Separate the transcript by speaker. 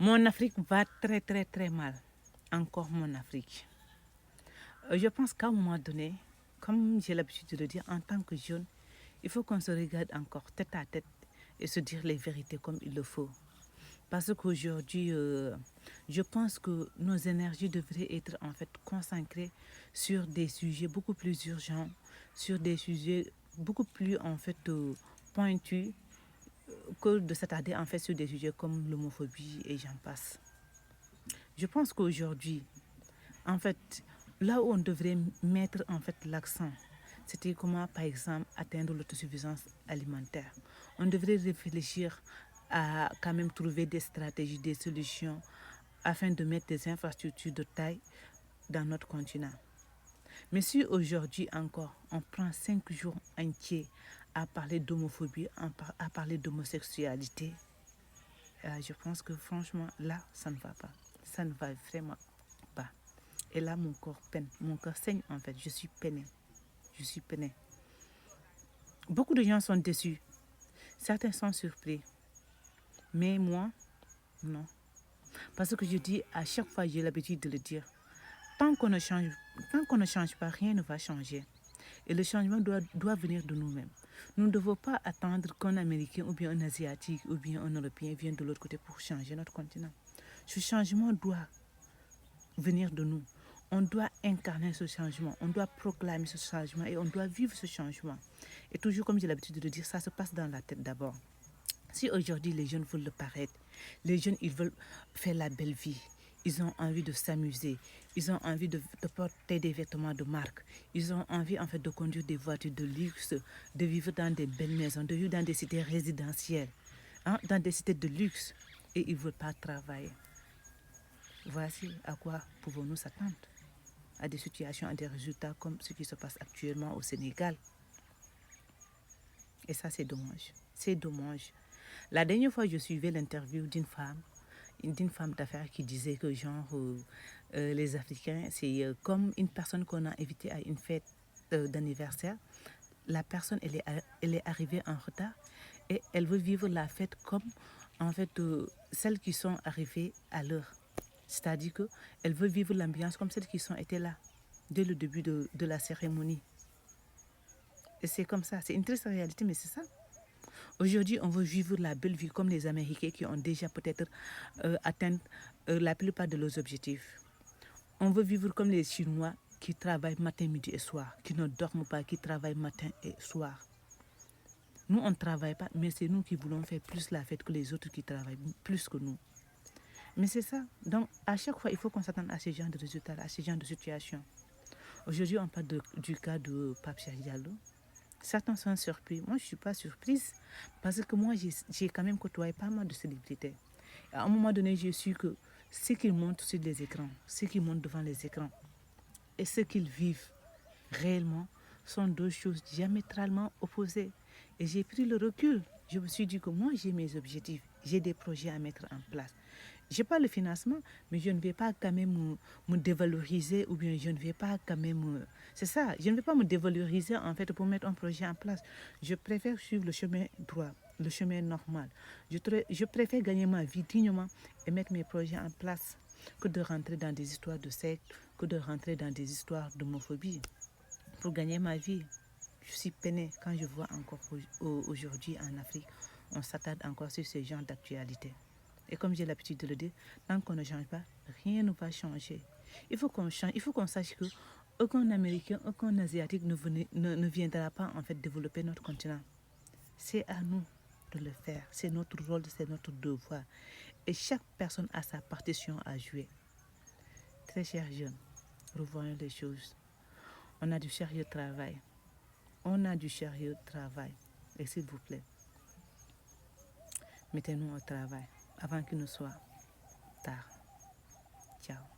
Speaker 1: Mon Afrique va très très très mal. Encore mon Afrique. Je pense qu'à un moment donné, comme j'ai l'habitude de le dire, en tant que jeune, il faut qu'on se regarde encore tête à tête et se dire les vérités comme il le faut. Parce qu'aujourd'hui, je pense que nos énergies devraient être en fait consacrées sur des sujets beaucoup plus urgents, sur des sujets beaucoup plus en fait pointus, que de s'attarder en fait sur des sujets comme l'homophobie et j'en passe. Je pense qu'aujourd'hui, en fait, là où on devrait mettre en fait l'accent, c'était comment, par exemple, atteindre l'autosuffisance alimentaire. On devrait réfléchir à quand même trouver des stratégies, des solutions afin de mettre des infrastructures de taille dans notre continent. Mais si aujourd'hui encore, on prend 5 jours entiers à parler d'homophobie, à parler d'homosexualité, je pense que franchement, là, ça ne va pas. Ça ne va vraiment pas. Et là, mon corps peine. Mon corps saigne, en fait. Je suis peinée. Je suis peinée. Beaucoup de gens sont déçus. Certains sont surpris. Mais moi, non. Parce que je dis, à chaque fois, j'ai l'habitude de le dire. Tant qu'on ne change pas, rien ne va changer. Et le changement doit venir de nous-mêmes. Nous ne devons pas attendre qu'un Américain ou bien un Asiatique ou bien un Européen vienne de l'autre côté pour changer notre continent. Ce changement doit venir de nous. On doit incarner ce changement, on doit proclamer ce changement et on doit vivre ce changement. Et toujours comme j'ai l'habitude de le dire, ça se passe dans la tête d'abord. Si aujourd'hui les jeunes veulent le paraître, les jeunes ils veulent faire la belle vie, ils ont envie de s'amuser, ils ont envie de porter des vêtements de marque, ils ont envie en fait de conduire des voitures de luxe, de vivre dans des belles maisons, de vivre dans des cités résidentielles, dans des cités de luxe et ils ne veulent pas travailler. Voici à quoi pouvons-nous s'attendre, à des situations, à des résultats comme ce qui se passe actuellement au Sénégal. Et ça, c'est dommage. C'est dommage. La dernière fois, je suivais l'interview d'une femme d'affaires qui disait que genre, les Africains, c'est comme une personne qu'on a invitée à une fête d'anniversaire. La personne, elle est arrivée en retard et elle veut vivre la fête comme, en fait, celles qui sont arrivées à l'heure. C'est-à-dire qu'elle veut vivre l'ambiance comme celles qui sont été là dès le début de la cérémonie. Et c'est comme ça, c'est une triste réalité, mais c'est ça. Aujourd'hui, on veut vivre la belle vie comme les Américains qui ont déjà peut-être atteint la plupart de leurs objectifs. On veut vivre comme les Chinois qui travaillent matin, midi et soir, qui ne dorment pas, qui travaillent matin et soir. Nous, on ne travaille pas, mais c'est nous qui voulons faire plus la fête que les autres qui travaillent plus que nous. Mais c'est ça. Donc, à chaque fois, il faut qu'on s'attende à ce genre de résultats, à ce genre de situation. Aujourd'hui, on parle du cas de Pape Cheikh Diallo. Certains sont surpris. Moi, je ne suis pas surprise parce que moi, j'ai quand même côtoyé pas mal de célébrités. À un moment donné, j'ai su que ce qu'ils montrent sur les écrans, ce qu'ils montrent devant les écrans et ce qu'ils vivent réellement sont deux choses diamétralement opposées. Et j'ai pris le recul. Je me suis dit que moi, j'ai mes objectifs, j'ai des projets à mettre en place. Je n'ai pas le financement, mais je ne vais pas quand même me dévaloriser ou bien je ne vais pas quand même... c'est ça, je ne vais pas me dévaloriser en fait pour mettre un projet en place. Je préfère suivre le chemin droit, le chemin normal. Je préfère gagner ma vie dignement et mettre mes projets en place que de rentrer dans des histoires de secte, que de rentrer dans des histoires d'homophobie. Pour gagner ma vie, je suis peinée quand je vois encore aujourd'hui en Afrique, on s'attarde encore sur ce genre d'actualité. Et comme j'ai l'habitude de le dire, tant qu'on ne change pas, rien ne va changer. Il faut qu'on change, il faut qu'on sache que aucun Américain, aucun Asiatique ne viendra pas en fait développer notre continent. C'est à nous de le faire. C'est notre rôle, c'est notre devoir. Et chaque personne a sa partition à jouer. Très chers jeunes, revoyons les choses. On a du sérieux travail. On a du sérieux travail. Et s'il vous plaît, mettez-nous au travail avant qu'il ne soit tard. Ciao.